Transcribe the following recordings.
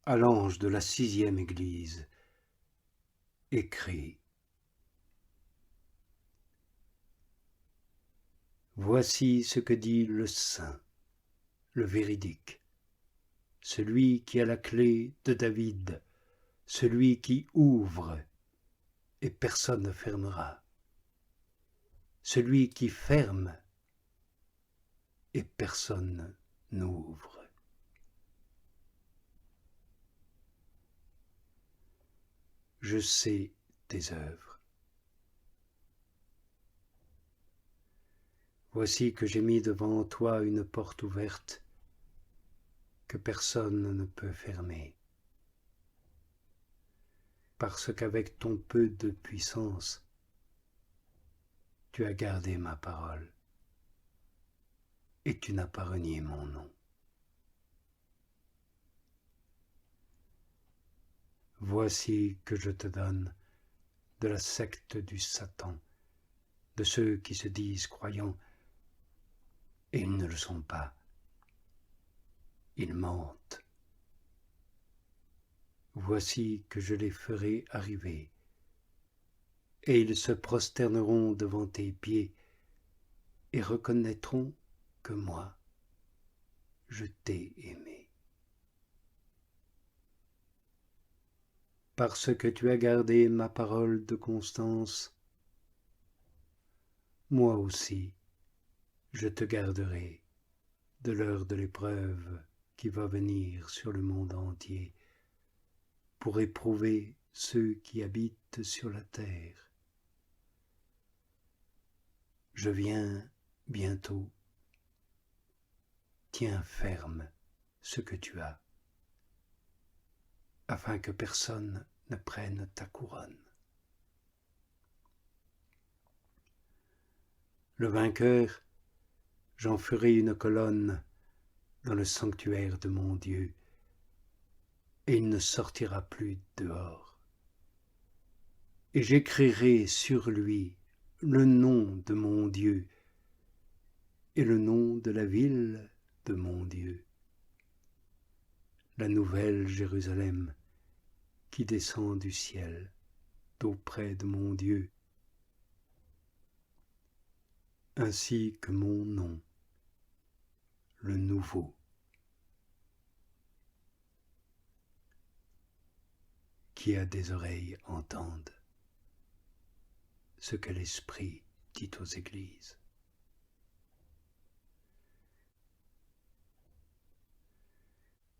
À l'ange de la 6e Église, écrit: Voici ce que dit le saint, le véridique, celui qui a la clé de David, celui qui ouvre et personne ne fermera, celui qui ferme et personne n'ouvre. Je sais tes œuvres. Voici que j'ai mis devant toi une porte ouverte que personne ne peut fermer. Parce qu'avec ton peu de puissance, tu as gardé ma parole et tu n'as pas renié mon nom. Voici que je te donne de la secte du Satan, de ceux qui se disent croyants, et ils ne le sont pas. Ils mentent. Voici que je les ferai arriver, et ils se prosterneront devant tes pieds, et reconnaîtront que moi, je t'ai aimé. Parce que tu as gardé ma parole de constance, moi aussi, je te garderai de l'heure de l'épreuve qui va venir sur le monde entier, pour éprouver ceux qui habitent sur la terre. Je viens bientôt. Tiens ferme ce que tu as, afin que personne ne prenne ta couronne. Le vainqueur, j'en ferai une colonne dans le sanctuaire de mon Dieu, et il ne sortira plus dehors. Et j'écrirai sur lui le nom de mon Dieu et le nom de la ville de mon Dieu, la nouvelle Jérusalem qui descend du ciel d'auprès de mon Dieu, ainsi que mon nom, le nouveau. Qui a des oreilles entende ce que l'Esprit dit aux églises.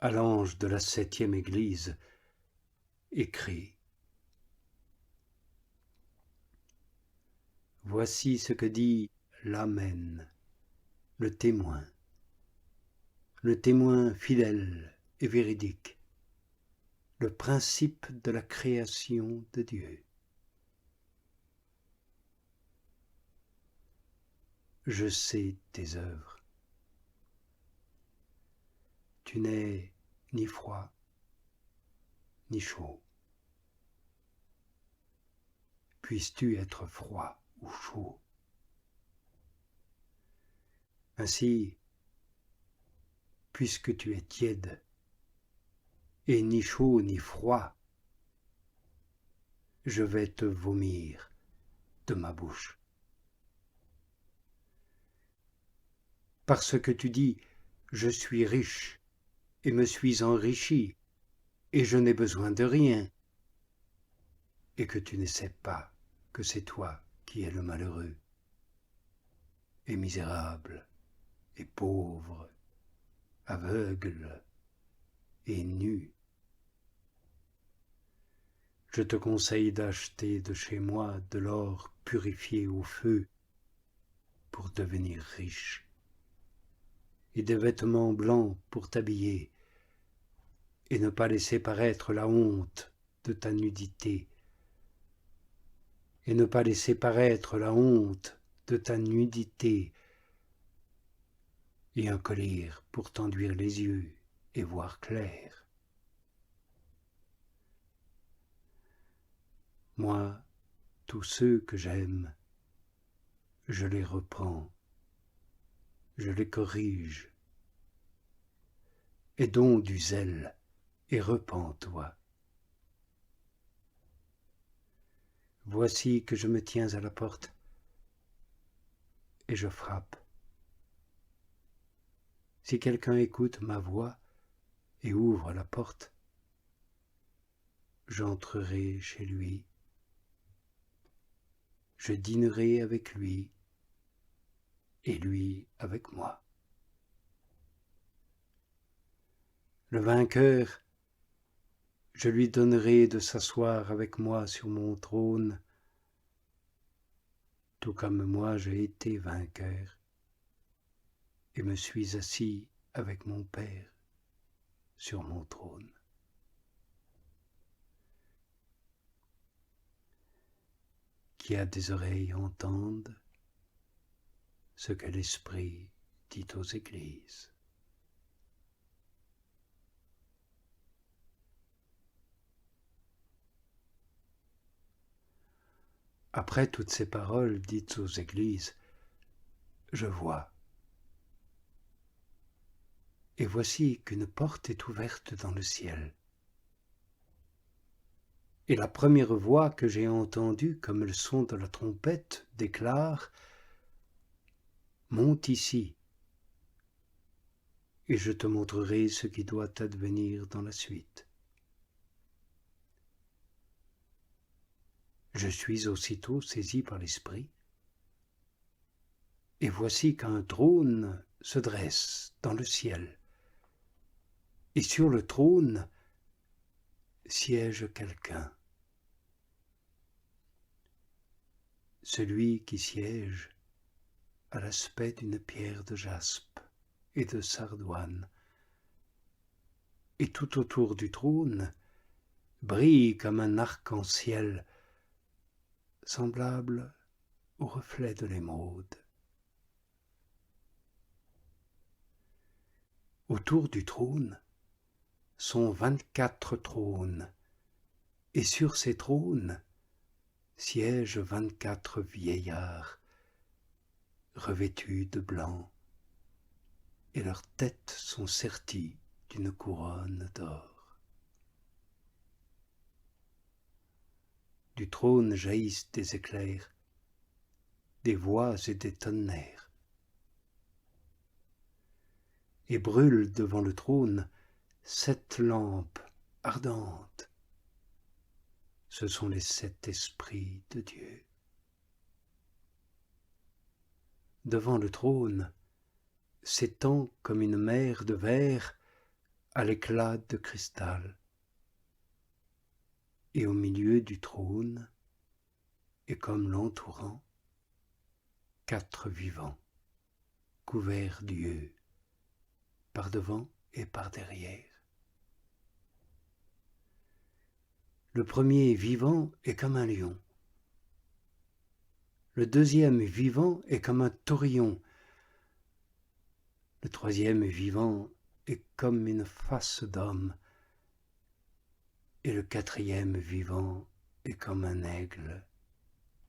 À l'ange de la 7e Église, écrit: Voici ce que dit l'Amen, le témoin fidèle et véridique, le principe de la création de Dieu. Je sais tes œuvres. Tu n'es ni froid, ni chaud. Puisses-tu être froid ou chaud? Ainsi, puisque tu es tiède, et ni chaud ni froid, je vais te vomir de ma bouche. Parce que tu dis, je suis riche et me suis enrichi, et je n'ai besoin de rien, et que tu ne sais pas que c'est toi qui es le malheureux, et misérable, et pauvre, aveugle, et nu. Je te conseille d'acheter de chez moi de l'or purifié au feu pour devenir riche, et des vêtements blancs pour t'habiller, et ne pas laisser paraître la honte de ta nudité, et ne pas laisser paraître la honte de ta nudité, et un collier pour t'enduire les yeux et voir clair. Moi, tous ceux que j'aime, je les reprends, je les corrige, et dont du zèle et repens-toi. Voici que je me tiens à la porte et je frappe. Si quelqu'un écoute ma voix et ouvre la porte, j'entrerai chez lui, je dînerai avec lui et lui avec moi. Le vainqueur, je lui donnerai de s'asseoir avec moi sur mon trône, tout comme moi j'ai été vainqueur et me suis assis avec mon Père sur mon trône. Qui a des oreilles entende ce que l'Esprit dit aux églises. Après toutes ces paroles dites aux églises, je vois. Et voici qu'une porte est ouverte dans le ciel. Et la première voix que j'ai entendue, comme le son de la trompette, déclare « Monte ici, et je te montrerai ce qui doit advenir dans la suite. » Je suis aussitôt saisi par l'Esprit, et voici qu'un trône se dresse dans le ciel, et sur le trône siège quelqu'un. Celui qui siège a l'aspect d'une pierre de jaspe et de sardoine, et tout autour du trône brille comme un arc-en-ciel, semblable au reflet de l'émeraude. Autour du trône sont 24 trônes, et sur ces trônes siègent 24 vieillards, revêtus de blanc, et leurs têtes sont serties d'une couronne d'or. Du trône jaillissent des éclairs, des voix et des tonnerres, et brûlent devant le trône 7 lampes ardentes. Ce sont les 7 esprits de Dieu. Devant le trône s'étend comme une mer de verre à l'éclat de cristal. Et au milieu du trône, et comme l'entourant, 4 vivants, couverts d'yeux, par devant et par derrière. Le premier vivant est comme un lion. Le deuxième vivant est comme un taurillon. Le troisième vivant est comme une face d'homme. Et le quatrième vivant est comme un aigle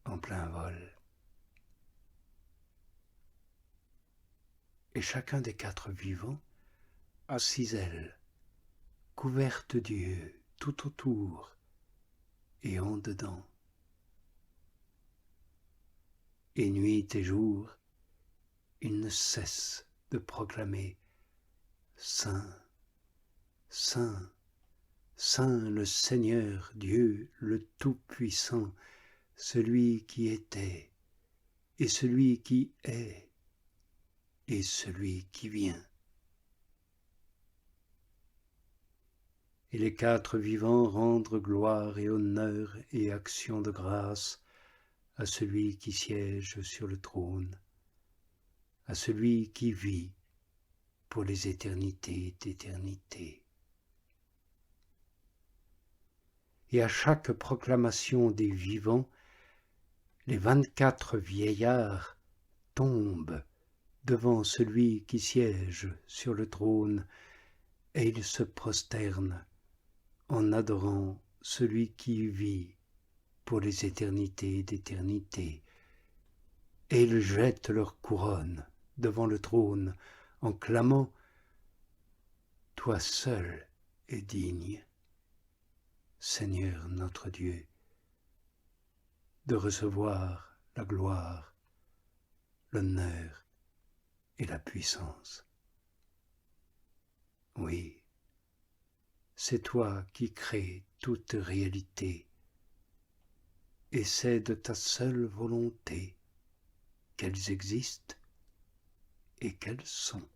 en plein vol. Et chacun des 4 vivants a 6 ailes, couvertes d'yeux tout autour et en dedans. Et nuit et jour, il ne cesse de proclamer « Saint, Saint, Saint le Seigneur Dieu le Tout-Puissant, celui qui était, et celui qui est, et celui qui vient. » Et les 4 vivants rendent gloire et honneur et action de grâce à celui qui siège sur le trône, à celui qui vit pour les éternités d'éternité. Et à chaque proclamation des vivants, les 24 vieillards tombent devant celui qui siège sur le trône, et ils se prosternent en adorant celui qui vit pour les éternités d'éternité. Et ils jettent leur couronne devant le trône en clamant « Toi seul est digne, Seigneur notre Dieu, de recevoir la gloire, l'honneur et la puissance. Oui, c'est toi qui crées toute réalité, et c'est de ta seule volonté qu'elles existent et qu'elles sont.